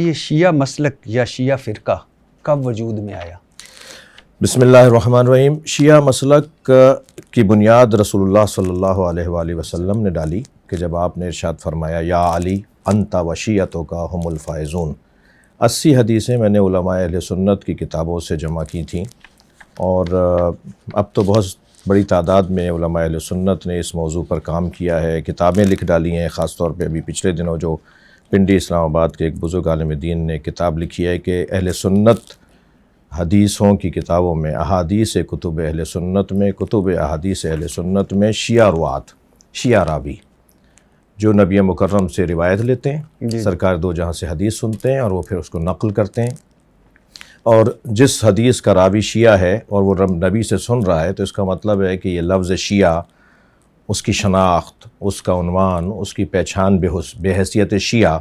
یہ شیعہ مسلک یا شیعہ فرقہ کب وجود میں آیا؟ بسم اللہ الرحمن الرحیم۔ شیعہ مسلک کی بنیاد رسول اللہ صلی اللہ علیہ وآلہ وسلم نے ڈالی کہ جب آپ نے ارشاد فرمایا یا علی انت و شیعتک ہم الفائزون۔ 80 حدیثیں میں نے علماء اہل سنت کی کتابوں سے جمع کی تھیں، اور اب تو بہت بڑی تعداد میں علماء اہل سنت نے اس موضوع پر کام کیا ہے، کتابیں لکھ ڈالی ہیں۔ خاص طور پہ ابھی پچھلے دنوں جو پنڈی اسلام آباد کے ایک بزرگ عالم دین نے کتاب لکھی ہے کہ اہل سنت حدیثوں کی کتابوں میں، احادیث کتب اہل سنت میں، کتب احادیث اہل سنت میں شیعہ روات، شیعہ راوی جو نبی مکرم سے روایت لیتے ہیں، سرکار دو جہاں سے حدیث سنتے ہیں اور وہ پھر اس کو نقل کرتے ہیں، اور جس حدیث کا راوی شیعہ ہے اور وہ نبی سے سن رہا ہے تو اس کا مطلب ہے کہ یہ لفظ شیعہ، اس کی شناخت، اس کا عنوان، اس کی پہچان بے حیثیت شیعہ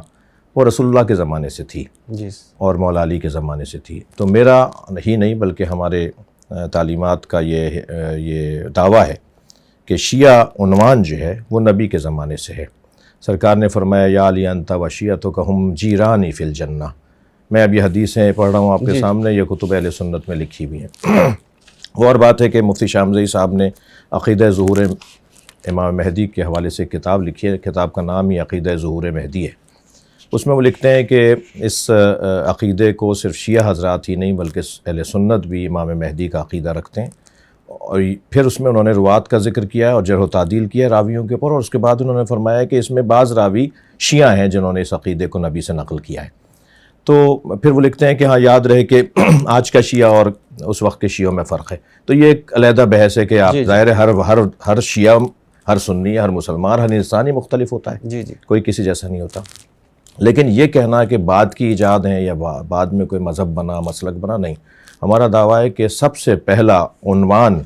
وہ رسول اللہ کے زمانے سے تھی اور مولا علی کے زمانے سے تھی۔ تو میرا ہی نہیں بلکہ ہمارے تعلیمات کا یہ دعویٰ ہے کہ شیعہ عنوان جو ہے وہ نبی کے زمانے سے ہے۔ سرکار نے فرمایا یا علی انت و شیعتک ہم جیرانی فی الجنہ۔ میں اب یہ حدیثیں پڑھ رہا ہوں آپ کے سامنے، یہ کتب اہل سنت میں لکھی ہوئی ہیں۔ اور بات ہے کہ مفتی شامزئی صاحب نے عقیدہ ظہور امام مہدی کے حوالے سے کتاب لکھی ہے، کتاب کا نام ہی عقیدہ ظہور مہدی ہے۔ اس میں وہ لکھتے ہیں کہ اس عقیدے کو صرف شیعہ حضرات ہی نہیں بلکہ اہل سنت بھی امام مہدی کا عقیدہ رکھتے ہیں، اور پھر اس میں انہوں نے روات کا ذکر کیا ہے اور جرح و تعدیل کیا ہے راویوں کے اوپر، اور اس کے بعد انہوں نے فرمایا کہ اس میں بعض راوی شیعہ ہیں جنہوں نے اس عقیدے کو نبی سے نقل کیا ہے۔ تو پھر وہ لکھتے ہیں کہ ہاں یاد رہے کہ آج کا شیعہ اور اس وقت کے شیعوں میں فرق ہے۔ تو یہ ایک علیحدہ بحث ہے کہ آپ ظاہر ہر شیعہ، ہر سنی، ہر مسلمان، ہر انسانی مختلف ہوتا ہے، کوئی کسی جیسا نہیں ہوتا۔ لیکن یہ کہنا کہ بعد کی ایجاد ہیں یا بعد میں کوئی مذہب بنا، مسلک بنا، نہیں۔ ہمارا دعویٰ ہے کہ سب سے پہلا عنوان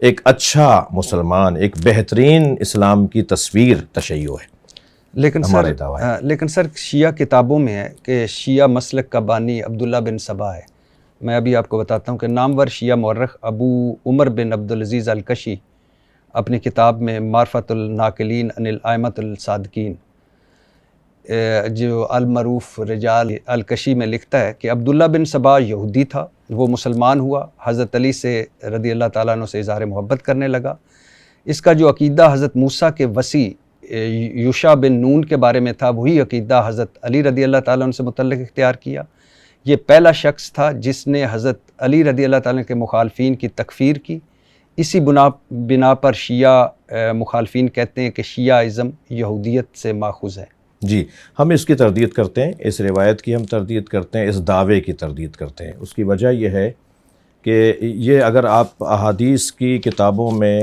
ایک اچھا مسلمان، ایک بہترین اسلام کی تصویر تشیع ہے۔ لیکن سر شیعہ کتابوں میں ہے کہ شیعہ مسلک کا بانی عبداللہ بن سبا ہے۔ میں ابھی آپ کو بتاتا ہوں کہ نامور شیعہ مورخ ابو عمر بن عبدالعزیز الکشی اپنی کتاب میں معرفت الناقلین عن الائمۃ الصادقین جو المعروف رجال الکشی میں لکھتا ہے کہ عبداللہ بن سبا یہودی تھا، وہ مسلمان ہوا، حضرت علی سے رضی اللہ تعالیٰ عنہ سے اظہار محبت کرنے لگا۔ اس کا جو عقیدہ حضرت موسیٰ کے وصی یوشع بن نون کے بارے میں تھا، وہی عقیدہ حضرت علی رضی اللہ تعالیٰ عنہ سے متعلق اختیار کیا۔ یہ پہلا شخص تھا جس نے حضرت علی رضی اللہ تعالیٰ عنہ کے مخالفین کی تکفیر کی۔ اسی بنا پر شیعہ مخالفین کہتے ہیں کہ شیعہ ازم یہودیت سے ماخوذ ہے۔ جی، ہم اس کی تردید کرتے ہیں، اس روایت کی ہم تردید کرتے ہیں، اس دعوے کی تردید کرتے ہیں۔ اس کی وجہ یہ ہے کہ یہ اگر آپ احادیث کی کتابوں میں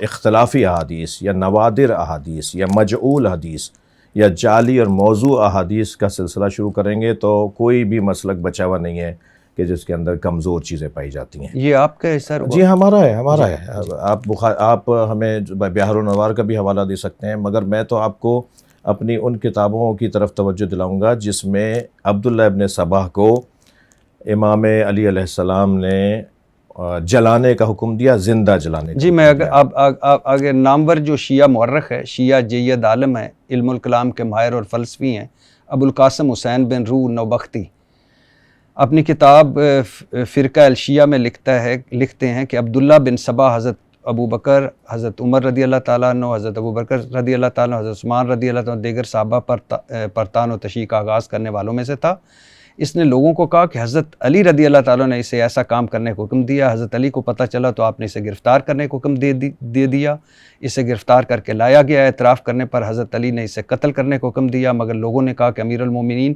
اختلافی احادیث یا نوادر احادیث یا مجعول حدیث یا جعلی اور موضوع احادیث کا سلسلہ شروع کریں گے تو کوئی بھی مسلک بچا ہوا نہیں ہے کہ جس کے اندر کمزور چیزیں پائی جاتی ہیں۔ یہ آپ کا ہے سر؟ جی ہمارا ہے۔ آپ ہمیں بحر النوار کا بھی حوالہ دے سکتے ہیں، مگر میں تو آپ کو اپنی ان کتابوں کی طرف توجہ دلاؤں گا جس میں عبداللہ ابن سبا کو امام علی علیہ السلام نے جلانے کا حکم دیا، زندہ جلانے کا۔ جی میں اگر نامور جو شیعہ مورخ ہے، شیعہ جید عالم ہے، علم الکلام کے ماہر اور فلسفی ہیں، ابو القاسم حسین بن روح نوبختی اپنی کتاب فرقہ الشیعہ میں لکھتے ہیں کہ عبداللہ بن سبا حضرت ابو بکر، حضرت عمر رضی اللہ تعالیٰ عنہ، حضرت ابو بکر رضی اللہ تعالیٰ عنہ، حضرت عثمان رضی اللہ تعالیٰ عنہ، دیگر صحابہ پر تان و تشیع کا آغاز کرنے والوں میں سے تھا۔ اس نے لوگوں کو کہا کہ حضرت علی رضی اللہ تعالیٰ نے اسے ایسا کام کرنے کو حکم دیا۔ حضرت علی کو پتہ چلا تو آپ نے اسے گرفتار کرنے کو حکم دے دیا۔ اسے گرفتار کر کے لایا گیا۔ اعتراف کرنے پر حضرت علی نے اسے قتل کرنے کو حکم دیا، مگر لوگوں نے کہا کہ امیر المومنین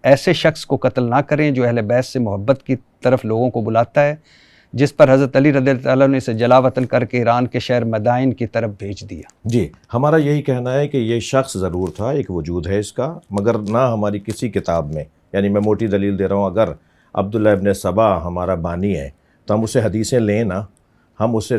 ایسے شخص کو قتل نہ کریں جو اہل بیت سے محبت کی طرف لوگوں کو بلاتا ہے، جس پر حضرت علی رضی اللہ تعالیٰ نے اسے جلا وطن کر کے ایران کے شہر مدائن کی طرف بھیج دیا۔ جی ہمارا یہی کہنا ہے کہ یہ شخص ضرور تھا، ایک وجود ہے اس کا، مگر نہ ہماری کسی کتاب میں، یعنی میں موٹی دلیل دے رہا ہوں، اگر عبداللہ ابن سبا ہمارا بانی ہے تو ہم اسے حدیثیں لیں نا، ہم اسے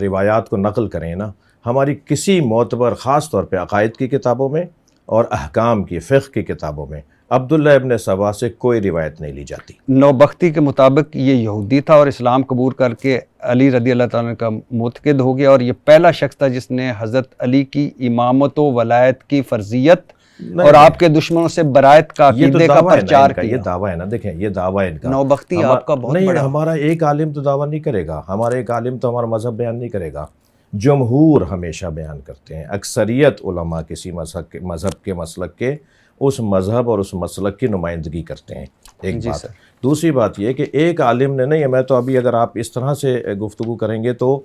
روایات کو نقل کریں نا، ہماری کسی معتبر خاص طور پہ عقائد کی کتابوں میں اور احکام کی، فقہ کی کتابوں میں عبداللہ ابن سبا سے کوئی روایت نہیں لی جاتی۔ نوبختی کے مطابق یہ یہودی تھا اور اسلام قبول کر کے علی رضی اللہ تعالیٰ کا معتقد ہو گیا، اور یہ پہلا شخص تھا جس نے حضرت علی کی امامت و ولایت کی فرضیت اور آپ کے دشمنوں سے برائت کا عقیدے کا پرچار کیا. یہ دعویٰ ہے نا، دیکھیں یہ دعویٰ ان کا. نوبختی آپ کا بہت نہیں، بڑا. ہمارا ایک عالم تو دعویٰ نہیں کرے گا، ہمارا ایک عالم تو ہمارا مذہب بیان نہیں کرے گا. جمہور ہمیشہ بیان کرتے ہیں، اکثریت علماء کسی مذہب کے مسلک کے اس مذہب اور اس مسلک کی نمائندگی کرتے ہیں. ایک بات. دوسری بات یہ کہ ایک عالم نے نہیں، میں تو ابھی اگر آپ اس طرح سے گفتگو کریں گے تو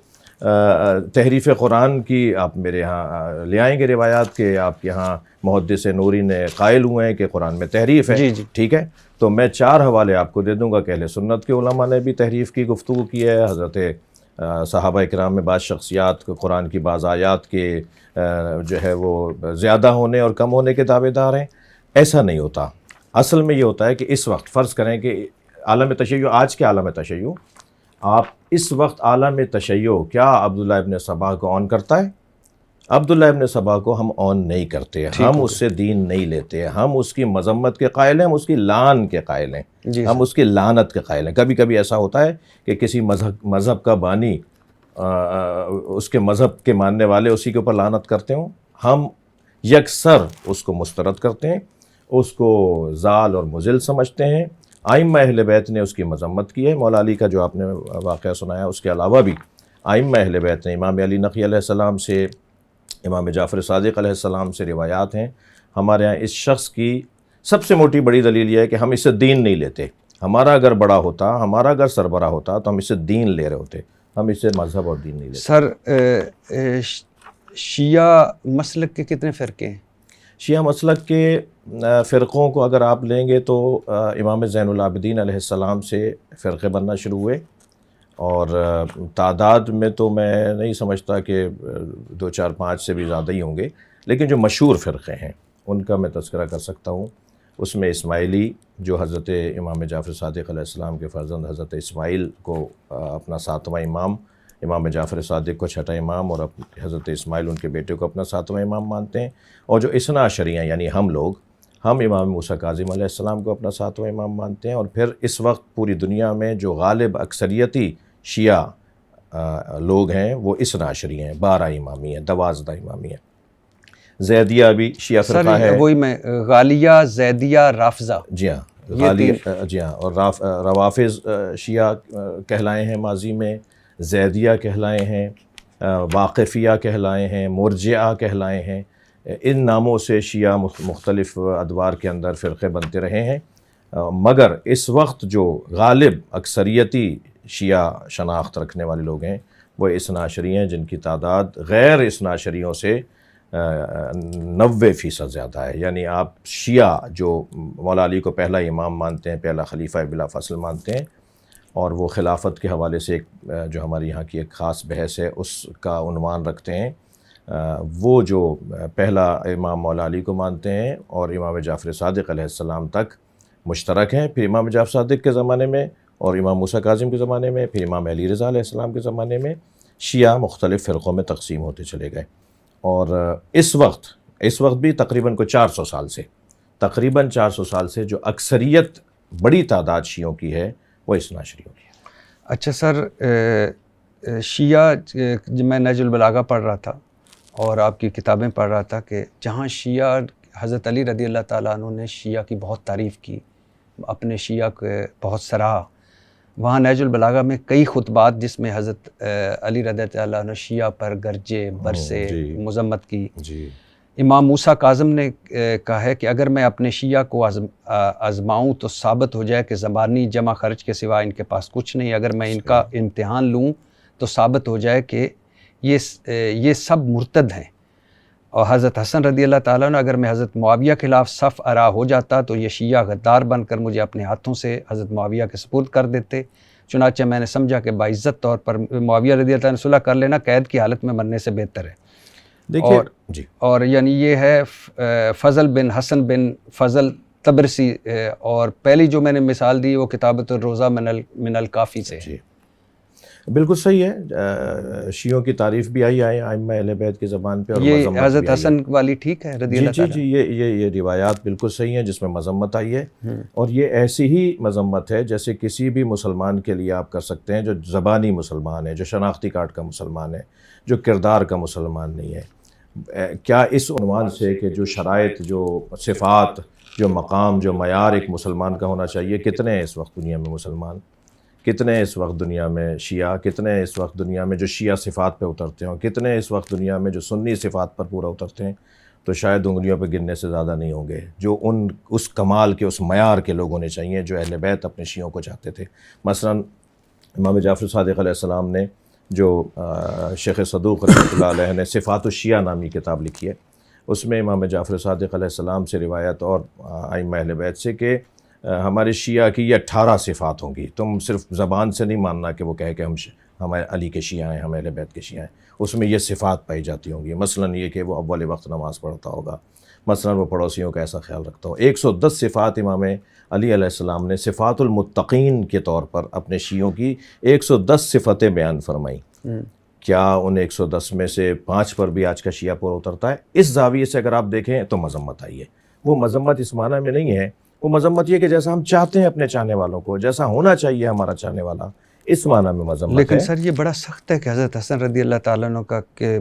تحریف قرآن کی آپ میرے ہاں لے آئیں گے روایات کے آپ کے یہاں محدث نوری نے قائل ہوئے ہیں کہ قرآن میں تحریف ہے. ٹھیک ہے، تو میں 4 حوالے آپ کو دے دوں گا کہ اہل سنت کے علماء نے بھی تحریف کی گفتگو کی ہے. حضرت صحابہ کرام میں بعض شخصیات قرآن کی بعض آیات کے جو ہے وہ زیادہ ہونے اور کم ہونے کے دعوے دار ہیں. ایسا نہیں ہوتا. اصل میں یہ ہوتا ہے کہ اس وقت فرض کریں کہ عالم تشیع، آج کے عالم تشیع، آپ اس وقت عالم تشیع کیا عبداللہ ابن سبا کو آن کرتا ہے؟ عبداللہ ابن سبا کو ہم آن نہیں کرتے، ہم اس سے دین نہیں لیتے، ہم اس کی مذمت کے قائل ہیں، ہم اس کی لعن کے قائل ہیں، ہم اس کی لعنت کے قائل ہیں. کبھی کبھی ایسا ہوتا ہے کہ کسی مذہب کا بانی اس کے مذہب کے ماننے والے اسی کے اوپر لعنت کرتے ہوں، ہم یکسر اس کو مسترد کرتے ہیں، اس کو ضال اور مضل سمجھتے ہیں. ائمہ اہل بیت نے اس کی مذمت کی ہے. مولا علی کا جو آپ نے واقعہ سنایا، اس کے علاوہ بھی ائمہ اہل بیت نے امام علی نقی علیہ السلام سے، امام جعفر صادق علیہ السلام سے روایات ہیں. ہمارے ہاں اس شخص کی سب سے موٹی بڑی دلیل یہ ہے کہ ہم اس سے دین نہیں لیتے. ہمارا اگر بڑا ہوتا، ہمارا اگر سربراہ ہوتا تو ہم اس سے دین لے رہے ہوتے، ہم اس سے مذہب اور دین نہیں لیتے. سر شیعہ مسلک کے کتنے فرقے ہیں؟ شیعہ مسلک کے فرقوں کو اگر آپ لیں گے تو امام زین العابدین علیہ السلام سے فرقے بننا شروع ہوئے، اور تعداد میں تو میں نہیں سمجھتا کہ 2 4 5 سے بھی زیادہ ہی ہوں گے، لیکن جو مشہور فرقے ہیں ان کا میں تذکرہ کر سکتا ہوں. اس میں اسماعیلی، جو حضرت امام جعفر صادق علیہ السلام کے فرزند حضرت اسماعیل کو اپنا 7واں امام، امام جعفر صادق کو 6واں امام، اور حضرت اسماعیل ان کے بیٹے کو اپنا 7واں امام مانتے ہیں. اور جو اثنا عشریہ یعنی ہم لوگ، ہم امام موسیٰ کاظم علیہ السلام کو اپنا 7واں امام مانتے ہیں. اور پھر اس وقت پوری دنیا میں جو غالب اکثریتی شیعہ لوگ ہیں وہ اثنا عشری ہیں، 12 امامی ہیں، 12 امامی ہیں. زیدیہ بھی شیعہ فرقہ ہے. وہی میں غالیہ، زیدیہ، رافضہ. جی ہاں، غالیہ، جی ہاں. اور روافظ شیعہ کہلائے ہیں ماضی میں، زیدیہ کہلائے ہیں، واقفیہ کہلائے ہیں، مرجعہ کہلائے ہیں. ان ناموں سے شیعہ مختلف ادوار کے اندر فرقے بنتے رہے ہیں. مگر اس وقت جو غالب اکثریتی شیعہ شناخت رکھنے والے لوگ ہیں وہ اثنا عشری ہیں، جن کی تعداد غیر اثنا عشریوں سے 90% زیادہ ہے. یعنی آپ شیعہ جو مولا علی کو پہلا امام مانتے ہیں، پہلا خلیفہ بلا فصل مانتے ہیں، اور وہ خلافت کے حوالے سے ایک جو ہماری یہاں کی ایک خاص بحث ہے اس کا عنوان رکھتے ہیں، وہ جو پہلا امام مولا علی کو مانتے ہیں اور امام جعفر صادق علیہ السلام تک مشترک ہیں. پھر امام جعفر صادق کے زمانے میں اور امام موسیٰ کاظم کے زمانے میں، پھر امام علی رضا علیہ السلام کے زمانے میں شیعہ مختلف فرقوں میں تقسیم ہوتے چلے گئے. اور اس وقت بھی تقریباً 400 سال سے جو اکثریت بڑی تعداد شیعوں کی ہے وہ اثنا عشریوں کی ہے. اچھا سر، شیعہ، میں نہج البلاغہ پڑھ رہا تھا اور آپ کی کتابیں پڑھ رہا تھا کہ جہاں شیعہ، حضرت علی رضی اللہ تعالیٰ عنہ نے شیعہ کی بہت تعریف کی، اپنے شیعہ کو بہت سراہا، وہاں نہج البلاغہ میں کئی خطبات جس میں حضرت علی رضی اللہ عنہ شیعہ پر گرجے برسے مذمت کی. امام موسیٰ کاظم نے کہا ہے کہ اگر میں اپنے شیعہ کو آزماؤں تو ثابت ہو جائے کہ زبانی جمع خرچ کے سوا ان کے پاس کچھ نہیں. اگر میں ان کا امتحان لوں تو ثابت ہو جائے کہ یہ سب مرتد ہیں. اور حضرت حسن رضی اللہ تعالیٰ عنہ، اگر میں حضرت معاویہ کے خلاف صف آرا ہو جاتا تو یہ شیعہ غدار بن کر مجھے اپنے ہاتھوں سے حضرت معاویہ کے سپرد کر دیتے. چنانچہ میں نے سمجھا کہ باعزت طور پر معاویہ رضی اللہ عنہ صلح کر لینا قید کی حالت میں مرنے سے بہتر ہے. دیکھیے اور یعنی یہ ہے فضل بن حسن بن فضل تبرسی، اور پہلی جو میں نے مثال دی وہ کتابت الروضہ من الکافی سے. جی بالکل صحیح ہے. شیعوں کی تعریف بھی آئی ہے ائمہ اہل بیت کی زبان پہ، اور یہ مذمت حضرت بھی آئی حسن والی ٹھیک ہے رضی اللہ تعالیٰ. جی یہ روایات بالکل صحیح ہیں جس میں مذمت آئی ہے. اور یہ ایسی ہی مذمت ہے جیسے کسی بھی مسلمان کے لیے آپ کر سکتے ہیں جو زبانی مسلمان ہے، جو شناختی کارڈ کا مسلمان ہے، جو کردار کا مسلمان نہیں ہے. کیا اس عنوان سے کہ جو شرائط، جو صفات، جو مقام، جو معیار ایک مسلمان کا ہونا چاہیے، کتنے ہیں اس وقت دنیا میں مسلمان، کتنے ہیں اس وقت دنیا میں شیعہ، کتنے ہیں اس وقت دنیا میں جو شیعہ صفات پہ اترتے ہوں، کتنے ہیں اس وقت دنیا میں جو سنی صفات پر پورا اترتے ہیں؟ تو شاید انگلیوں پہ گننے سے زیادہ نہیں ہوں گے جو اس کمال کے، اس معیار کے لوگ ہونے چاہیے جو اہل بیت اپنے شیعوں کو چاہتے تھے۔ مثلا امام جعفر صادق علیہ السلام نے جو شیخ صدوق رحمۃ اللہ علیہ نے صفات الشیعہ نامی کتاب لکھی ہے، اس میں امام جعفر صادق علیہ السلام سے روایت اور ائمہ اہل بیت سے کہ ہمارے شیعہ کی یہ 18 صفات ہوں گی، تم صرف زبان سے نہیں ماننا کہ وہ کہے کہ ہم علی کے شیعہ ہیں، ہم اہل بیت کے شیعہ ہیں، اس میں یہ صفات پائی جاتی ہوں گی۔ مثلا یہ کہ وہ اول وقت نماز پڑھتا ہوگا، مثلا وہ پڑوسیوں کا ایسا خیال رکھتا ہو۔ 110 صفات امام علی علیہ السلام نے صفات المتقین کے طور پر اپنے شیعوں کی 110 صفتیں بیان فرمائیں۔ کیا ان 110 میں سے 5 پر بھی آج کا شیعہ پورا اترتا ہے؟ اس زاویے سے اگر آپ دیکھیں تو مذمت آئی ہے۔ وہ مذمت اس معنی میں نہیں ہے، وہ مذمت یہ کہ جیسا ہم چاہتے ہیں اپنے چاہنے والوں کو، جیسا ہونا چاہیے ہمارا چاہنے والا، اس معنی میں مذمت ہے۔ لیکن سر یہ بڑا سخت ہے کہ حضرت حسن رضی اللہ تعالیٰ عنہ کا کہ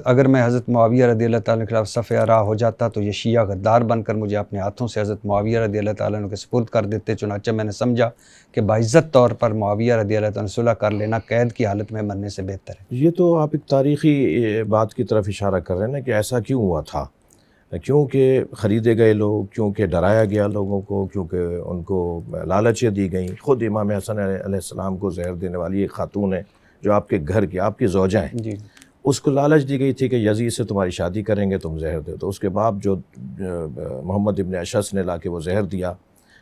اگر میں حضرت معاویہ رضی اللہ تعالیٰ عنہ کے خلاف صف راہ ہو جاتا تو یہ شیعہ غدار بن کر مجھے اپنے ہاتھوں سے حضرت معاویہ رضی اللہ تعالیٰ عنہ کے سپرد کر دیتے، چنانچہ میں نے سمجھا کہ باعزت طور پر معاویہ رضی اللہ تعالیٰ عنہ صلح کر لینا قید کی حالت میں مرنے سے بہتر ہے۔ یہ تو آپ ایک تاریخی بات کی طرف اشارہ کر رہے ہیں نا کہ ایسا کیوں ہوا تھا، کیونکہ خریدے گئے لوگ، کیونکہ ڈرایا گیا لوگوں کو، کیونکہ ان کو لالچیں دی گئیں۔ خود امام حسن علیہ السلام کو زہر دینے والی ایک خاتون ہے جو آپ کے گھر کی، آپ کی زوجہ ہیں، جی، اس کو لالچ دی گئی تھی کہ یزید سے تمہاری شادی کریں گے، تم زہر دے۔ تو اس کے بعد جو محمد ابن اشعث نے لا کے وہ زہر دیا،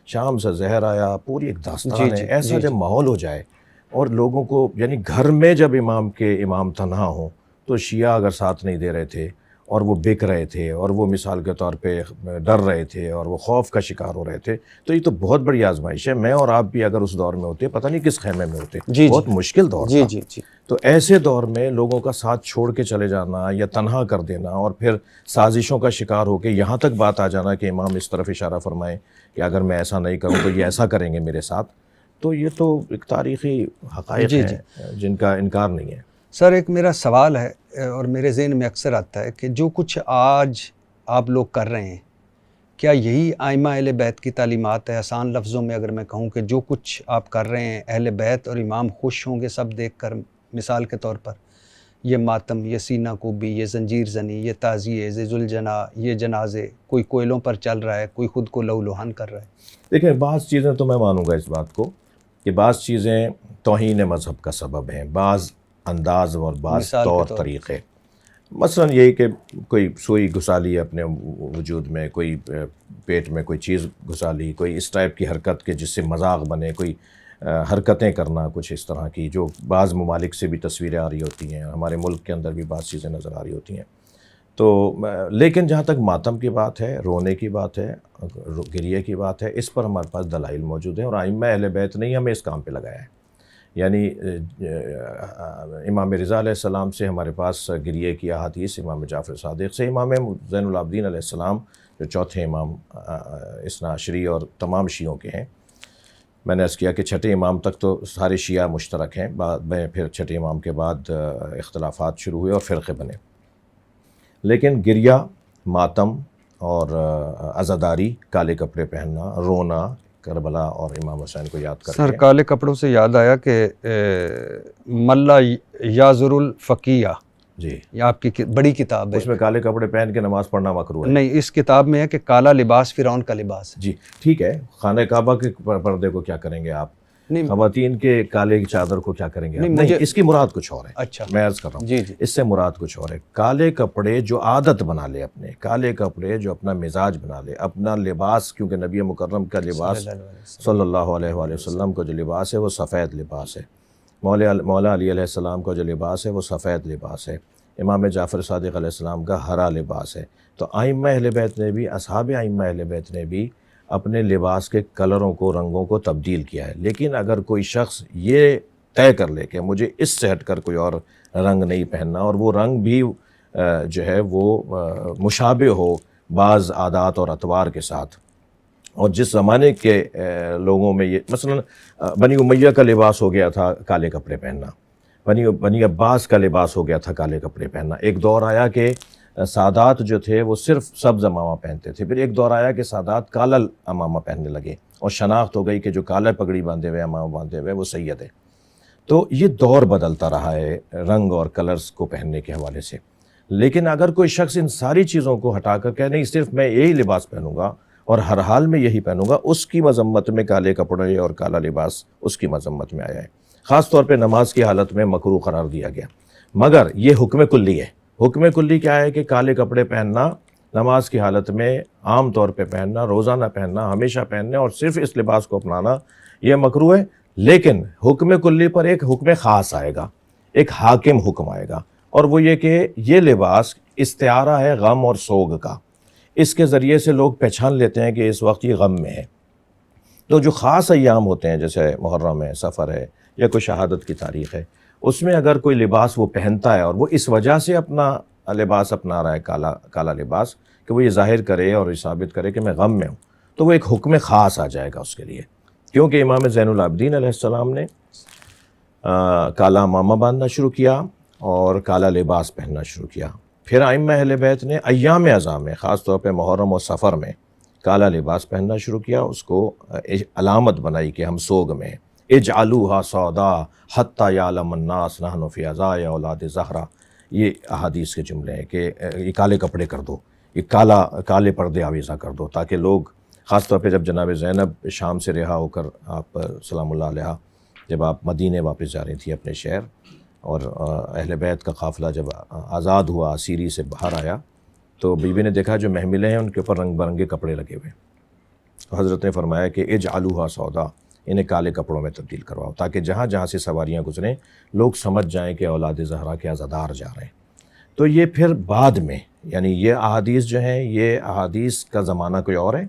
شام سے زہر آیا، پوری ایک داستان ہے۔ ایسا جب ماحول ہو جائے اور لوگوں کو، یعنی گھر میں جب امام تنہا ہوں تو شیعہ اگر ساتھ نہیں دے رہے تھے اور وہ بک رہے تھے اور وہ مثال کے طور پہ ڈر رہے تھے اور وہ خوف کا شکار ہو رہے تھے، تو یہ تو بہت بڑی آزمائش ہے۔ میں اور آپ بھی اگر اس دور میں ہوتے، پتہ نہیں کس خیمے میں ہوتے، بہت مشکل دور تھا۔ تو ایسے دور میں لوگوں کا ساتھ چھوڑ کے چلے جانا یا تنہا کر دینا اور پھر سازشوں کا شکار ہو کے یہاں تک بات آ جانا کہ امام اس طرف اشارہ فرمائیں کہ اگر میں ایسا نہیں کروں تو یہ ایسا کریں گے میرے ساتھ، تو یہ تو ایک تاریخی حقائق ہیں جن کا انکار نہیں ہے۔ سر ایک میرا سوال ہے اور میرے ذہن میں اکثر آتا ہے کہ جو کچھ آج آپ لوگ کر رہے ہیں، کیا یہی ائمہ اہل بیت کی تعلیمات ہے؟ آسان لفظوں میں اگر میں کہوں کہ جو کچھ آپ کر رہے ہیں اہل بیت اور امام خوش ہوں گے سب دیکھ کر، مثال کے طور پر یہ ماتم، یہ سینہ کوبی، یہ زنجیر زنی، یہ تعزیے، یہ ذوالجناح، یہ جنازے، کوئی کوئلوں پر چل رہا ہے، کوئی خود کو لہو لہان کر رہا ہے۔ دیکھیں، بعض چیزیں تو میں مانوں گا اس بات کو کہ بعض چیزیں توہین مذہب کا سبب ہیں، بعض انداز اور بعض طور طریقے، مثلا یہی کہ کوئی سوئی گھسا لی اپنے وجود میں، کوئی پیٹ میں کوئی چیز گھسا لی، کوئی اس ٹائپ کی حرکت کے جس سے مذاق بنے، کوئی حرکتیں کرنا کچھ اس طرح کی، جو بعض ممالک سے بھی تصویریں آ رہی ہوتی ہیں، ہمارے ملک کے اندر بھی بعض چیزیں نظر آ رہی ہوتی ہیں۔ تو لیکن جہاں تک ماتم کی بات ہے، رونے کی بات ہے، گریے کی بات ہے، اس پر ہمارے پاس دلائل موجود ہیں اور ائمہ اہل بیت نے ہمیں اس کام پہ لگایا ہے۔ یعنی امام رضا علیہ السلام سے ہمارے پاس گریے کی احادیث، امام جعفر صادق سے، امام زین العابدین علیہ السلام جو چوتھے امام اثنا عشری اور تمام شیعوں کے ہیں، میں نے عرض کیا کہ چھٹے امام تک تو سارے شیعہ مشترک ہیں، بعد میں پھر چھٹے امام کے بعد اختلافات شروع ہوئے اور فرقے بنے، لیکن گریہ، ماتم اور عزاداری، کالے کپڑے پہننا، رونا، کربلا اور امام حسین کو یاد کرتے ہیں۔ سر کالے کپڑوں سے یاد آیا کہ ملا یازر الفقیہ، جی، یہ آپ کی بڑی کتاب ہے، اس میں کالے کپڑے پہن کے نماز پڑھنا مکروہ ہے؟ نہیں، اس کتاب میں ہے کہ کالا لباس فرعون کا لباس ہے۔ جی ٹھیک ہے، خانہ کعبہ کے پردے کو کیا کریں گے آپ؟ نہیں، خواتین کے کالے کی چادر کو کیا کریں گے آپ؟ نہیں، نہیں، اس کی مراد کچھ اور ہے۔ اچھا، میں عرض کر رہا ہوں جی جی، اس سے مراد کچھ اور ہے۔ کالے کپڑے جو عادت بنا لے، اپنے کالے کپڑے جو اپنا مزاج بنا لے، اپنا لباس، کیونکہ نبی مکرم کا لباس صلی اللہ علیہ وآلہ وسلم کا جو لباس ہے وہ سفید لباس ہے، مولا علی علیہ السلام کا جو لباس ہے وہ سفید لباس ہے، امام جعفر صادق علیہ السلام کا ہرا لباس ہے۔ تو ائمہ اہل بیت نے بھی، اصحاب ائمہ اہل بیت نے بھی اپنے لباس کے کلروں کو، رنگوں کو تبدیل کیا ہے۔ لیکن اگر کوئی شخص یہ طے کر لے کہ مجھے اس سے ہٹ کر کوئی اور رنگ نہیں پہننا، اور وہ رنگ بھی جو ہے وہ مشابہ ہو بعض عادات اور اطوار کے ساتھ، اور جس زمانے کے لوگوں میں یہ، مثلا بنی امیہ کا لباس ہو گیا تھا کالے کپڑے پہننا، بنی عباس کا لباس ہو گیا تھا کالے کپڑے پہننا. ایک دور آیا کہ سادات جو تھے وہ صرف سبز امامہ پہنتے تھے. پھر ایک دور آیا کہ سادات کالا امامہ پہننے لگے اور شناخت ہو گئی کہ جو کالا پگڑی باندھے ہوئے امامہ باندھے ہوئے وہ سید ہے. تو یہ دور بدلتا رہا ہے رنگ اور کلرز کو پہننے کے حوالے سے. لیکن اگر کوئی شخص ان ساری چیزوں کو ہٹا کر کہ نہیں صرف میں یہی لباس پہنوں گا اور ہر حال میں یہی پہنوں گا، اس کی مذمت میں کالے کپڑے اور کالا لباس اس کی مذمت میں آیا ہے. خاص طور پہ نماز کی حالت میں مکروہ قرار دیا گیا. مگر یہ حکم کلی ہے. حکم کلی کیا ہے کہ کالے کپڑے پہننا نماز کی حالت میں عام طور پہ پہننا، روزانہ پہننا، ہمیشہ پہننا اور صرف اس لباس کو اپنانا یہ مکروہ ہے. لیکن حکم کلی پر ایک حکم خاص آئے گا، ایک حاکم حکم آئے گا، اور وہ یہ کہ یہ لباس استعارہ ہے غم اور سوگ کا. اس کے ذریعے سے لوگ پہچان لیتے ہیں کہ اس وقت یہ غم میں ہے. تو جو خاص ایام ہوتے ہیں جیسے محرم ہے، سفر ہے یا کوئی شہادت کی تاریخ ہے، اس میں اگر کوئی لباس وہ پہنتا ہے اور وہ اس وجہ سے اپنا لباس اپنا رہا ہے کالا لباس کہ وہ یہ ظاہر کرے اور یہ ثابت کرے کہ میں غم میں ہوں، تو وہ ایک حکم خاص آ جائے گا اس کے لیے. کیونکہ امام زین العابدین علیہ السلام نے کالا امامہ باندھنا شروع کیا اور کالا لباس پہننا شروع کیا. پھر ائمہ اہل بیت نے ایام اعظام میں خاص طور پہ محرم اور سفر میں کالا لباس پہننا شروع کیا، اس کو علامت بنائی کہ ہم سوگ میں ہیں. اجعلوها سودا حتی یعلم الناس نحن فی عزاء اولاد زہرا، یہ احادیث کے جملے ہیں کہ یہ کالے کپڑے کر دو، یہ کالے پردے آویزہ کر دو، تاکہ لوگ خاص طور پہ جب جناب زینب شام سے رہا ہو کر آپ سلام اللہ علیہ جب آپ مدینے واپس جا رہی تھی اپنے شہر، اور اہل بیت کا قافلہ جب آزاد ہوا اسیری سے باہر آیا، تو بیوی نے دیکھا جو محملیں ہیں ان کے اوپر رنگ برنگے کپڑے لگے ہوئے. تو حضرت نے فرمایا کہ اجعلوها سودا، انہیں کالے کپڑوں میں تبدیل کرواؤ تاکہ جہاں جہاں سے سواریاں گزریں لوگ سمجھ جائیں کہ اولاد زہرا کے عزادار جا رہے ہیں. تو یہ پھر بعد میں، یعنی یہ احادیث جو ہیں یہ احادیث کا زمانہ کوئی اور ہے،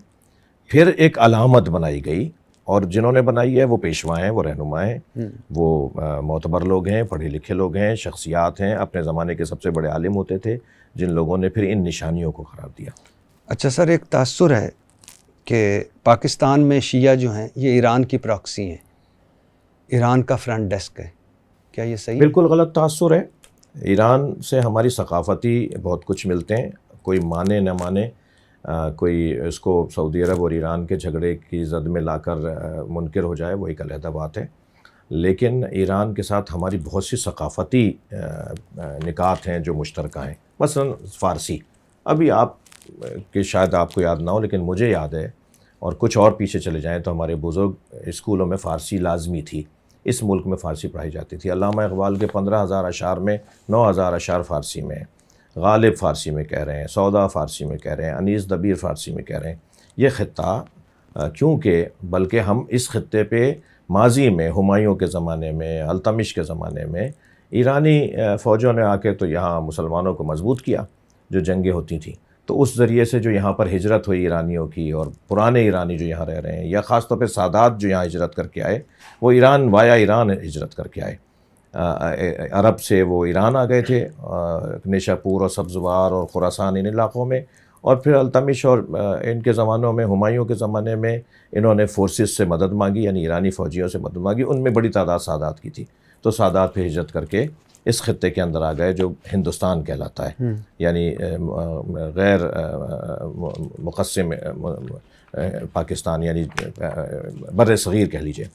پھر ایک علامت بنائی گئی، اور جنہوں نے بنائی ہے وہ پیشوا ہیں، وہ رہنما ہیں، وہ معتبر لوگ ہیں، پڑھے لکھے لوگ ہیں، شخصیات ہیں، اپنے زمانے کے سب سے بڑے عالم ہوتے تھے، جن لوگوں نے پھر ان نشانیوں کو قرار دیا. اچھا سر، ایک تاثر ہے کہ پاکستان میں شیعہ جو ہیں یہ ایران کی پراکسی ہیں، ایران کا فرنٹ ڈیسک ہے، کیا یہ صحیح ہے؟ بالکل غلط تاثر ہے. ایران سے ہماری ثقافتی بہت کچھ ملتے ہیں، کوئی مانے نہ مانے، کوئی اس کو سعودی عرب اور ایران کے جھگڑے کی زد میں لا کر منکر ہو جائے، وہ ایک علیحدہ بات ہے. لیکن ایران کے ساتھ ہماری بہت سی ثقافتی نکات ہیں جو مشترکہ ہیں. مثلا فارسی، ابھی آپ کہ شاید آپ کو یاد نہ ہو لیکن مجھے یاد ہے، اور کچھ اور پیچھے چلے جائیں تو ہمارے بزرگ اسکولوں میں فارسی لازمی تھی. اس ملک میں فارسی پڑھائی جاتی تھی. علامہ اقبال کے 15,000 اشعار میں 9,000 اشعار فارسی میں ہیں. غالب فارسی میں کہہ رہے ہیں، سودا فارسی میں کہہ رہے ہیں، انیس دبیر فارسی میں کہہ رہے ہیں. یہ خطہ کیونکہ بلکہ ہم اس خطے پہ ماضی میں ہمایوں کے زمانے میں، التمش کے زمانے میں ایرانی فوجوں نے آ کے تو یہاں مسلمانوں کو مضبوط کیا جو جنگیں ہوتی تھیں. تو اس ذریعے سے جو یہاں پر ہجرت ہوئی ایرانیوں کی، اور پرانے ایرانی جو یہاں رہ رہے ہیں، یا خاص طور پہ سادات جو یہاں ہجرت کر کے آئے، وہ ایران وایا ایران ہجرت کر کے آئے. عرب سے وہ ایران آ گئے تھے، نیشاپور اور سبزوار اور خراسان ان علاقوں میں، اور پھر التمش اور ان کے زمانوں میں، ہمایوں کے زمانے میں انہوں نے فورسز سے مدد مانگی، یعنی ایرانی فوجیوں سے مدد مانگی. ان میں بڑی تعداد سادات کی تھی. تو سادات پہ ہجرت کر کے اس خطے کے اندر آ گئے جو ہندوستان کہلاتا ہے، یعنی غیر مقسم پاکستان، یعنی بر صغیر کہہ لیجئے.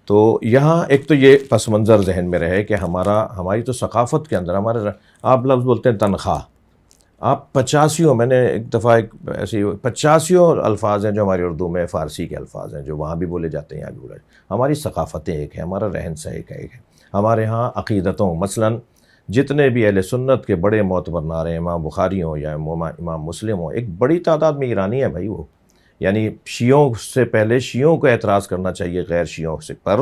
تو یہاں ایک تو یہ پس منظر ذہن میں رہے کہ ہماری تو ثقافت کے اندر آپ لفظ بولتے ہیں تنخواہ. آپ 85 میں نے ایک دفعہ ایسی 85 الفاظ ہیں جو ہماری اردو میں فارسی کے الفاظ ہیں جو وہاں بھی بولے جاتے ہیں، یہاں بھی بولے جاتے ہیں. ہماری ثقافتیں ایک ہیں، ہمارا رہن سہن ایک ہے. ہمارے ہاں عقیدتوں، مثلا جتنے بھی اہل سنت کے بڑے معتبر نعرے، امام بخاری ہوں یا امام مسلم ہوں، ایک بڑی تعداد میں ایرانی ہے بھائی. وہ یعنی شیعوں سے پہلے شیعوں کو اعتراض کرنا چاہیے غیر شیعوں سے پر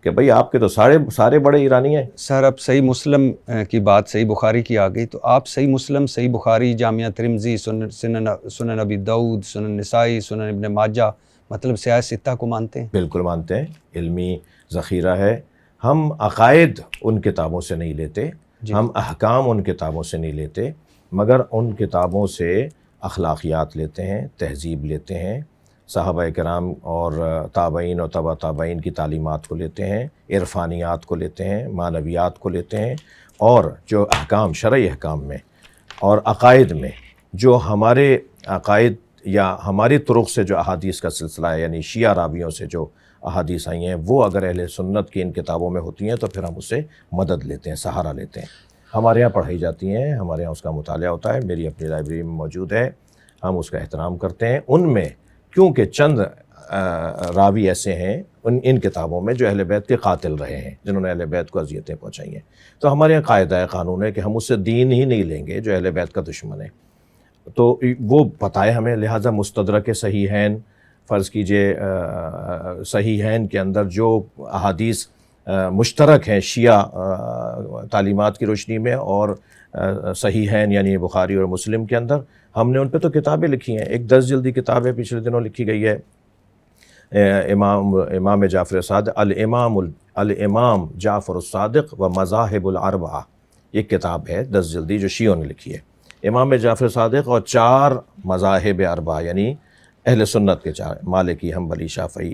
کہ بھئی آپ کے تو سارے بڑے ایرانی ہیں. سر اب صحیح مسلم کی بات صحیح بخاری کی آ گئی، تو آپ صحیح مسلم، صحیح بخاری، جامعہ ترمذی، سنن ابی داؤد، سنن نسائی، سنن ابن ماجہ، مطلب سیاہ ستہ کو مانتے ہیں؟ بالکل مانتے ہیں، علمی ذخیرہ ہے. ہم عقائد ان کتابوں سے نہیں لیتے، ہم احکام ان کتابوں سے نہیں لیتے، مگر ان کتابوں سے اخلاقیات لیتے ہیں، تہذیب لیتے ہیں، صحابہ کرام اور تابعین اور تبع تابعین کی تعلیمات کو لیتے ہیں، عرفانیات کو لیتے ہیں، معنویات کو لیتے ہیں، اور جو احکام شرعی احکام میں اور عقائد میں جو ہمارے عقائد یا ہماری طرق سے جو احادیث کا سلسلہ ہے، یعنی شیعہ راویوں سے جو احادیث آئی ہیں، وہ اگر اہل سنت کی ان کتابوں میں ہوتی ہیں تو پھر ہم اس سے مدد لیتے ہیں، سہارا لیتے ہیں۔ ہمارے یہاں پڑھائی جاتی ہیں، ہمارے یہاں اس کا مطالعہ ہوتا ہے، میری اپنی لائبریری میں موجود ہے، ہم اس کا احترام کرتے ہیں۔ ان میں کیونکہ چند راوی ایسے ہیں ان کتابوں میں جو اہل بیت کے قاتل رہے ہیں، جنہوں نے اہل بیت کو اذیتیں پہنچائی ہیں، تو ہمارے یہاں قاعدہ قانون ہے کہ ہم اس سے دین ہی نہیں لیں گے جو اہل بیت کا دشمن ہے۔ تو وہ پتہ ہے ہمیں، لہٰذا مستدرک صحیحین فرض کیجئے، صحیحین کے اندر جو احادیث مشترک ہیں شیعہ تعلیمات کی روشنی میں اور صحیحین یعنی بخاری اور مسلم کے اندر، ہم نے ان پہ تو کتابیں لکھی ہیں۔ ایک 10 جلدی کتاب ہے، پچھلے دنوں لکھی گئی ہے، امام جعفر صادق، الامام جعفر الصادق و مذاہب الاربعہ، یہ کتاب ہے 10 جلدی جو شیعوں نے لکھی ہے۔ امام جعفر صادق اور 4 مذاہب اربعہ یعنی اہل سنت کے 4، مالکی، حنبلی، شافعی،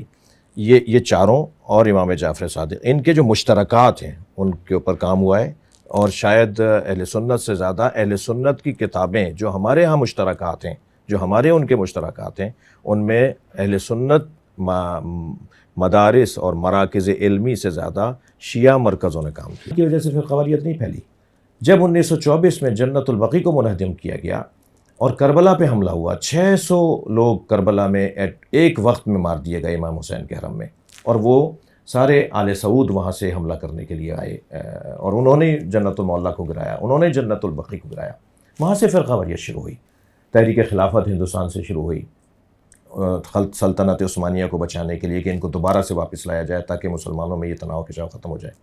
یہ چاروں اور امام جعفر صادق، ان کے جو مشترکات ہیں ان کے اوپر کام ہوا ہے، اور شاید اہل سنت سے زیادہ اہل سنت کی کتابیں جو ہمارے ہاں مشترکات ہیں، جو ہمارے ان کے مشترکات ہیں، ان میں اہل سنت مدارس اور مراکز علمی سے زیادہ شیعہ مرکزوں نے کام کیا، کی وجہ سے پھر قوالیت نہیں پھیلی۔ جب 1924 میں جنت البقیع کو منہدم کیا گیا اور کربلا پہ حملہ ہوا، 600 لوگ کربلا میں ایک وقت میں مار دیے گئے امام حسین کے حرم میں، اور وہ سارے آل سعود وہاں سے حملہ کرنے کے لیے آئے، اور انہوں نے جنت المعلیٰ کو گرایا، انہوں نے جنت البقیع کو گرایا۔ وہاں سے فرقہ واریت شروع ہوئی، تحریک خلافت ہندوستان سے شروع ہوئی، سلطنت عثمانیہ کو بچانے کے لیے کہ ان کو دوبارہ سے واپس لایا جائے تاکہ مسلمانوں میں یہ تناؤ کشاو ختم ہو جائے۔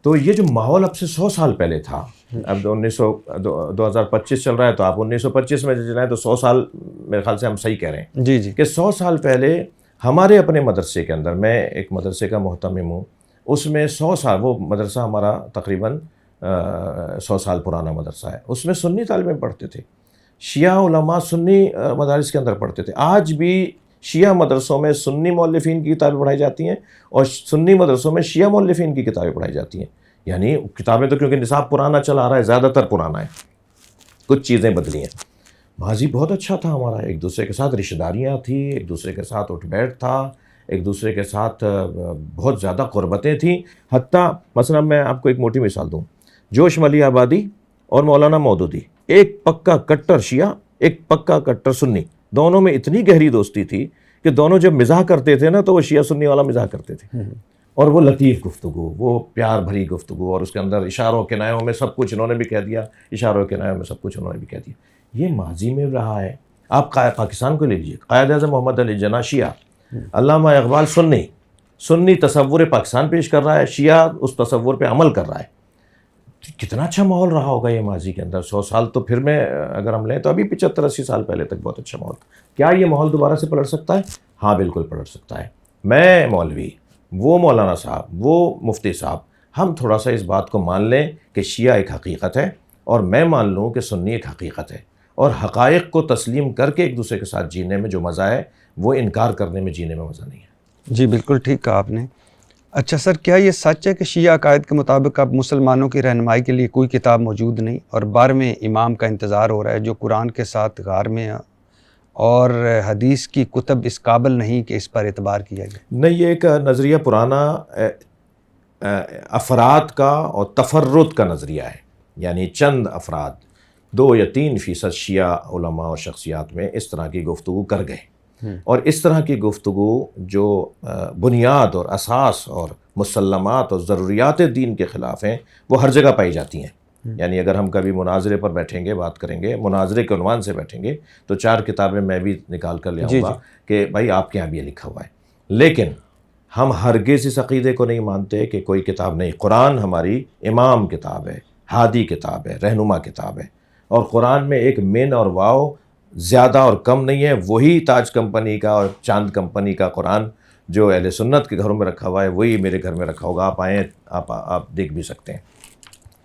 تو یہ جو ماحول اب سے 100 سال پہلے تھا، اب 2025 چل رہا ہے، تو آپ 1925 میں جائیں تو 100 سال میرے خیال سے ہم صحیح کہہ رہے ہیں جی کہ 100 سال پہلے ہمارے اپنے مدرسے کے اندر، میں ایک مدرسے کا محتمم ہوں، اس میں 100 سال، وہ مدرسہ ہمارا تقریباً 100 سال پرانا مدرسہ ہے، اس میں سنی طالب علم پڑھتے تھے، شیعہ علماء سنی مدارس کے اندر پڑھتے تھے۔ آج بھی شیعہ مدرسوں میں سنی مؤلفین کی کتابیں پڑھائی جاتی ہیں اور سنی مدرسوں میں شیعہ مؤلفین کی کتابیں پڑھائی جاتی ہیں، یعنی کتابیں تو کیونکہ نصاب پرانا چلا آ رہا ہے، زیادہ تر پرانا ہے، کچھ چیزیں بدلی ہیں۔ ماضی بہت اچھا تھا ہمارا، ایک دوسرے کے ساتھ رشتہ داریاں تھیں، ایک دوسرے کے ساتھ اٹھ بیٹھ تھا، ایک دوسرے کے ساتھ بہت زیادہ قربتیں تھیں۔ حتیٰ مثلا میں آپ کو ایک موٹی مثال دوں، جوش ملی آبادی اور مولانا مودودی، ایک پکا کٹر شیعہ، ایک پکا کٹر سنی، دونوں میں اتنی گہری دوستی تھی کہ دونوں جب مزاح کرتے تھے نا تو وہ شیعہ سنی والا مزاح کرتے تھے، اور وہ لطیف گفتگو، وہ پیار بھری گفتگو، اور اس کے اندر اشاروں کنایوں میں سب کچھ انہوں نے بھی کہہ دیا، اشاروں کنایوں میں سب کچھ انہوں نے بھی کہہ دیا۔ یہ ماضی میں رہا ہے۔ آپ پاکستان کو لے لیجیے، قائد اعظم محمد علی جناح شیعہ، علامہ اقبال سنی تصور پاکستان پیش کر رہا ہے، شیعہ اس تصور پہ عمل کر رہا ہے۔ کتنا اچھا ماحول رہا ہوگا یہ ماضی کے اندر 100 سال، تو پھر میں اگر ہم لیں تو ابھی 75-80 سال پہلے تک بہت اچھا ماحول تھا۔ کیا یہ ماحول دوبارہ سے پلٹ سکتا ہے؟ ہاں بالکل پلٹ سکتا ہے۔ میں مولوی، وہ مولانا صاحب، وہ مفتی صاحب، ہم تھوڑا سا اس بات کو مان لیں کہ شیعہ ایک حقیقت ہے، اور میں مان لوں کہ سنی ایک حقیقت ہے، اور حقائق کو تسلیم کر کے ایک دوسرے کے ساتھ جینے میں جو مزہ ہے وہ انکار کرنے میں جینے میں مزہ نہیں ہے۔ جی بالکل ٹھیک کہا آپ نے۔ اچھا سر، کیا یہ سچ ہے کہ شیعہ عقائد کے مطابق اب مسلمانوں کی رہنمائی کے لیے کوئی کتاب موجود نہیں اور 12ویں امام کا انتظار ہو رہا ہے جو قرآن کے ساتھ غار میں ہے، اور حدیث کی کتب اس قابل نہیں کہ اس پر اعتبار کیا جائے؟ نہیں، یہ ایک نظریہ پرانا افراد کا اور تفرد کا نظریہ ہے، یعنی چند افراد 2 یا 3% شیعہ علماء اور شخصیات میں اس طرح کی گفتگو کر گئے، اور اس طرح کی گفتگو جو بنیاد اور اساس اور مسلمات اور ضروریات دین کے خلاف ہیں وہ ہر جگہ پائی جاتی ہیں۔ یعنی اگر ہم کبھی مناظرے پر بیٹھیں گے، بات کریں گے، مناظرے کے عنوان سے بیٹھیں گے تو 4 کتابیں میں بھی نکال کر لے آؤں گا کہ بھائی آپ کے یہاں بھی یہ لکھا ہوا ہے، لیکن ہم ہرگز اس عقیدے کو نہیں مانتے کہ کوئی کتاب نہیں۔ قرآن ہماری امام کتاب ہے، ہادی کتاب ہے، رہنما کتاب ہے، اور قرآن میں ایک من اور واو زیادہ اور کم نہیں ہے۔ وہی تاج کمپنی کا اور چاند کمپنی کا قرآن جو اہل سنت کے گھروں میں رکھا ہوا ہے وہی میرے گھر میں رکھا ہوگا، آپ آئیں آپ دیکھ بھی سکتے ہیں۔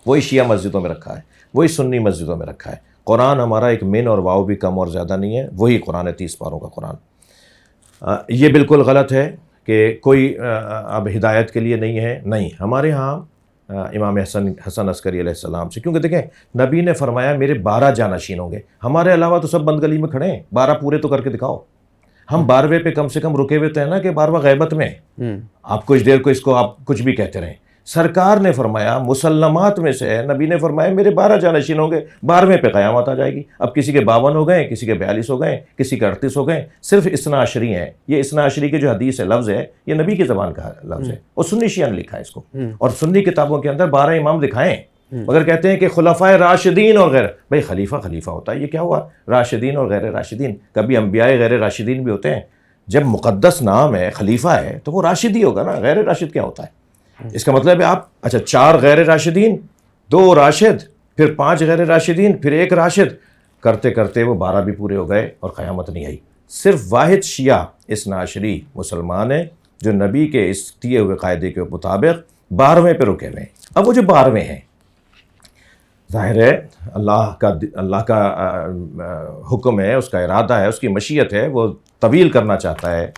وہی شیعہ مسجدوں میں رکھا ہے، وہی سنی مسجدوں میں رکھا ہے۔ قرآن ہمارا ایک من اور واو بھی کم اور زیادہ نہیں ہے، وہی قرآن ہے 30 پاروں کا قرآن۔ یہ بالکل غلط ہے کہ کوئی اب ہدایت کے لیے نہیں ہے. نہیں، ہمارے ہاں امام حسن عسکری علیہ السلام سے، کیونکہ دیکھیں نبی نے فرمایا میرے 12 جانشین ہوں گے، ہمارے علاوہ تو سب بند گلی میں کھڑے ہیں، 12 پورے تو کر کے دکھاؤ. ہم 12ویں پہ کم سے کم رکے ہوئے تو ہیں نا کہ 12واں غیبت میں. آپ کچھ دیر کو اس کو آپ کچھ بھی کہتے رہیں. سرکار نے فرمایا مسلمات میں سے ہے، نبی نے فرمایا میرے 12 جانشین ہوں گے، 12ویں پہ قیامت آ جائے گی. اب کسی کے 52 ہو گئے، کسی کے 42 ہو گئے، کسی کے 38 ہو گئے. صرف اثنا عشری ہیں. یہ اثنا عشری کی جو حدیث ہے، لفظ ہے، یہ نبی کی زبان کا لفظ ہے، اور سنی شیعہ نے لکھا ہے اس کو. اور سنی کتابوں کے اندر 12 امام دکھائیں، مگر کہتے ہیں کہ خلفائے راشدین اور غیر. بھائی خلیفہ ہوتا ہے، یہ کیا ہوا؟ راشدین اور غیر راشدین. کبھی انبیاء غیر راشدین بھی ہوتے ہیں. جب مقدس نام ہے، خلیفہ ہے، تو وہ راشد ہی ہوگا نا. غیر راشد کیا ہوتا ہے؟ اس کا مطلب ہے آپ 4 غیر راشدین، 2 راشد، پھر 5 غیر راشدین، پھر 1 راشد، کرتے کرتے وہ 12 بھی پورے ہو گئے اور قیامت نہیں آئی. صرف واحد شیعہ اثنا عشری مسلمان ہے جو نبی کے اس دیے ہوئے قاعدے کے مطابق 12ویں پہ رکے ہوئے ہیں. اب وہ جو 12ویں ہیں، ظاہر ہے اللہ کا حکم ہے، اس کا ارادہ ہے، اس کی مشیت ہے. وہ طویل کرنا چاہتا ہے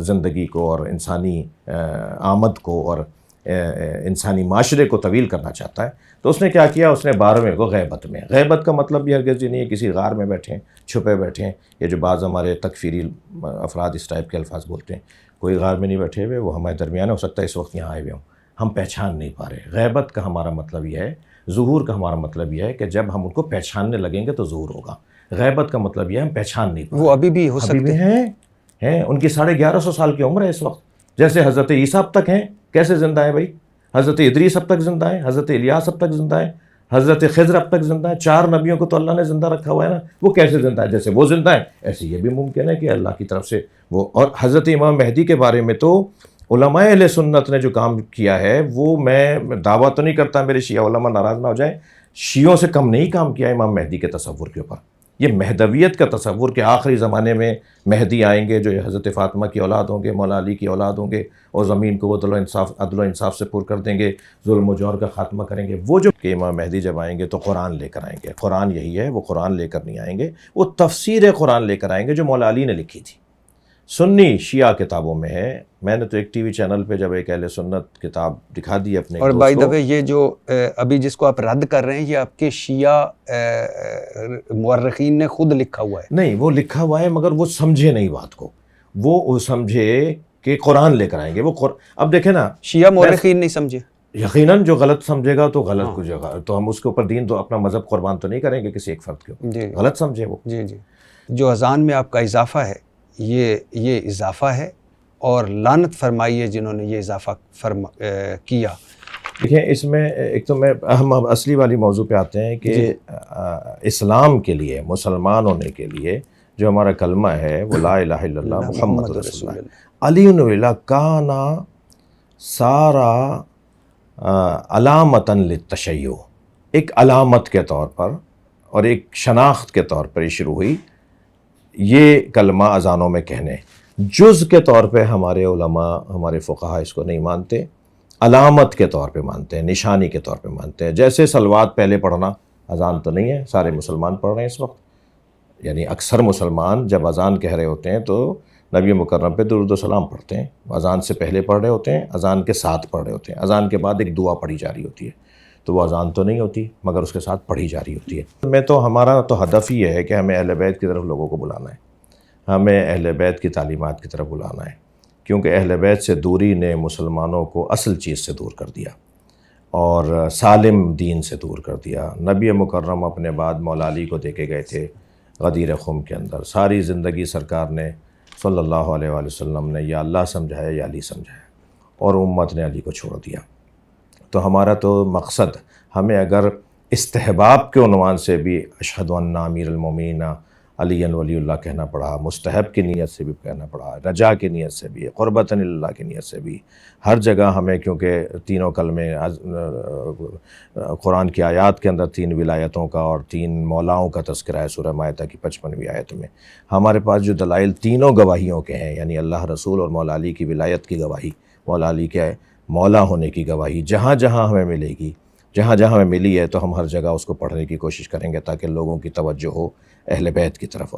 زندگی کو اور انسانی آمد کو اور انسانی معاشرے کو طویل کرنا چاہتا ہے. تو اس نے کیا کیا؟ اس نے 12ویں کو غیبت میں. غیبت کا مطلب یہ ہرگز نہیں ہے کسی غار میں بیٹھیں، چھپے بیٹھیں. یہ جو بعض ہمارے تکفیری افراد اس ٹائپ کے الفاظ بولتے ہیں، کوئی غار میں نہیں بیٹھے ہوئے، وہ ہمارے درمیان ہو سکتا ہے اس وقت یہاں آئے ہوئے ہوں، ہم پہچان نہیں پا رہے. غیبت کا ہمارا مطلب یہ ہے، ظہور کا ہمارا مطلب یہ ہے کہ جب ہم ان کو پہچاننے لگیں گے تو ظہور ہوگا. غیبت کا مطلب یہ ہے ہم پہچان نہیں پا رہے. وہ ابھی بھی ہو سکتے ہیں. ان کی 1150 سال کی عمر ہے اس وقت. جیسے حضرت عیسیٰ اب تک ہیں، کیسے زندہ ہیں بھائی؟ حضرت ادریس اب تک زندہ ہیں، حضرت الیاس اب تک زندہ ہیں، حضرت خضر اب تک زندہ ہیں. 4 نبیوں کو تو اللہ نے زندہ رکھا ہوا ہے نا. وہ کیسے زندہ ہے؟ جیسے وہ زندہ ہیں ایسے یہ بھی ممکن ہے کہ اللہ کی طرف سے وہ. اور حضرت امام مہدی کے بارے میں تو علماء اہل سنت نے جو کام کیا ہے، وہ میں دعویٰ تو نہیں کرتا، میرے شیعہ علماء ناراض نہ ہو جائیں، شیعوں سے کم نہیں کام کیا امام مہدی کے تصور کے اوپر. یہ مہدویت کا تصور کہ آخری زمانے میں مہدی آئیں گے جو حضرت فاطمہ کی اولاد ہوں گے، مولا علی کی اولاد ہوں گے، اور زمین کو وہ عدل و انصاف سے پر کر دیں گے، ظلم و جور کا خاتمہ کریں گے. وہ جو کہ امام مہدی جب آئیں گے تو قرآن لے کر آئیں گے. قرآن یہی ہے، وہ قرآن لے کر نہیں آئیں گے، وہ تفسیر قرآن لے کر آئیں گے جو مولا علی نے لکھی تھی. سنی شیعہ کتابوں میں ہے. میں نے تو ایک ٹی وی چینل پہ جب ایک اہل سنت کتاب دکھا دی اپنے اور بائی دا وے یہ جو ابھی جس کو آپ رد کر رہے ہیں، یہ آپ کے شیعہ مورخین نے خود لکھا ہوا ہے؟ نہیں، وہ لکھا ہوا ہے مگر وہ سمجھے نہیں بات کو. وہ سمجھے کہ قرآن لے کر آئیں گے. وہ اب دیکھیں نا، شیعہ مورخین نہیں سمجھے. یقیناً جو غلط سمجھے گا تو غلط کچھ جگہ تو ہم اس کے اوپر دین تو اپنا مذہب قربان تو نہیں کریں گے کسی ایک فرد کے اوپر. غلط سمجھے وہ. جی. جو اذان میں آپ کا اضافہ ہے، یہ اضافہ ہے، اور لعنت فرمائیے جنہوں نے یہ اضافہ کیا. دیکھیں اس میں ایک تو ہم اصلی والی موضوع پہ آتے ہیں کہ اسلام کے لیے، مسلمان ہونے کے لیے جو ہمارا کلمہ ہے وہ لا الہ الا اللہ محمد رسول اللہ. علی ولا کانا سارا علامتاً للتشیع، ایک علامت کے طور پر اور ایک شناخت کے طور پر یہ شروع ہوئی یہ کلمہ اذانوں میں کہنے. جز کے طور پہ ہمارے علماء، ہمارے فقہاء اس کو نہیں مانتے، علامت کے طور پہ مانتے ہیں، نشانی کے طور پہ مانتے ہیں. جیسے صلوات پہلے پڑھنا اذان تو نہیں ہے، سارے مسلمان پڑھ رہے ہیں اس وقت، یعنی اکثر مسلمان جب اذان کہہ رہے ہوتے ہیں تو نبی مکرم پہ درود و سلام پڑھتے ہیں. اذان سے پہلے پڑھ رہے ہوتے ہیں، اذان کے ساتھ پڑھ رہے ہوتے ہیں، اذان کے بعد ایک دعا پڑھی جا رہی ہوتی ہے. تو وہ اذان تو نہیں ہوتی مگر اس کے ساتھ پڑھی جا رہی ہوتی ہے. ہمارا تو ہدف ہی ہے کہ ہمیں اہل بیت کی طرف لوگوں کو بلانا ہے، ہمیں اہل بیت کی تعلیمات کی طرف بلانا ہے، کیونکہ اہل بیت سے دوری نے مسلمانوں کو اصل چیز سے دور کر دیا اور سالم دین سے دور کر دیا. نبی مکرم اپنے بعد مولا علی کو دے کے گئے تھے غدیر خم کے اندر. ساری زندگی سرکار نے صلی اللہ علیہ وآلہ وسلم نے یا اللہ سمجھایا یا علی سمجھایا، اور امت نے علی کو چھوڑ دیا. تو ہمارا تو مقصد، ہمیں اگر استحباب کے عنوان سے بھی اشہد ان امیر المومنین علی ولی اللہ کہنا پڑا، مستحب کی نیت سے بھی کہنا پڑا، رجا کی نیت سے بھی، قربتاً اللہ کی نیت سے بھی، ہر جگہ ہمیں، کیونکہ تینوں کلمے قرآن کی آیات کے اندر 3 ولایتوں کا اور 3 مولاؤں کا تذکرہ ہے سورہ مائدہ کی 55ویں آیت میں. ہمارے پاس جو دلائل تینوں گواہیوں کے ہیں، یعنی اللہ رسول اور مولا علی کی ولایت کی گواہی، مولا علی کے مولا ہونے کی گواہی، جہاں جہاں ہمیں ملے گی، جہاں جہاں ہمیں ملی ہے تو ہم ہر جگہ اس کو پڑھنے کی کوشش کریں گے تاکہ لوگوں کی توجہ ہو اہل بیت کی طرف.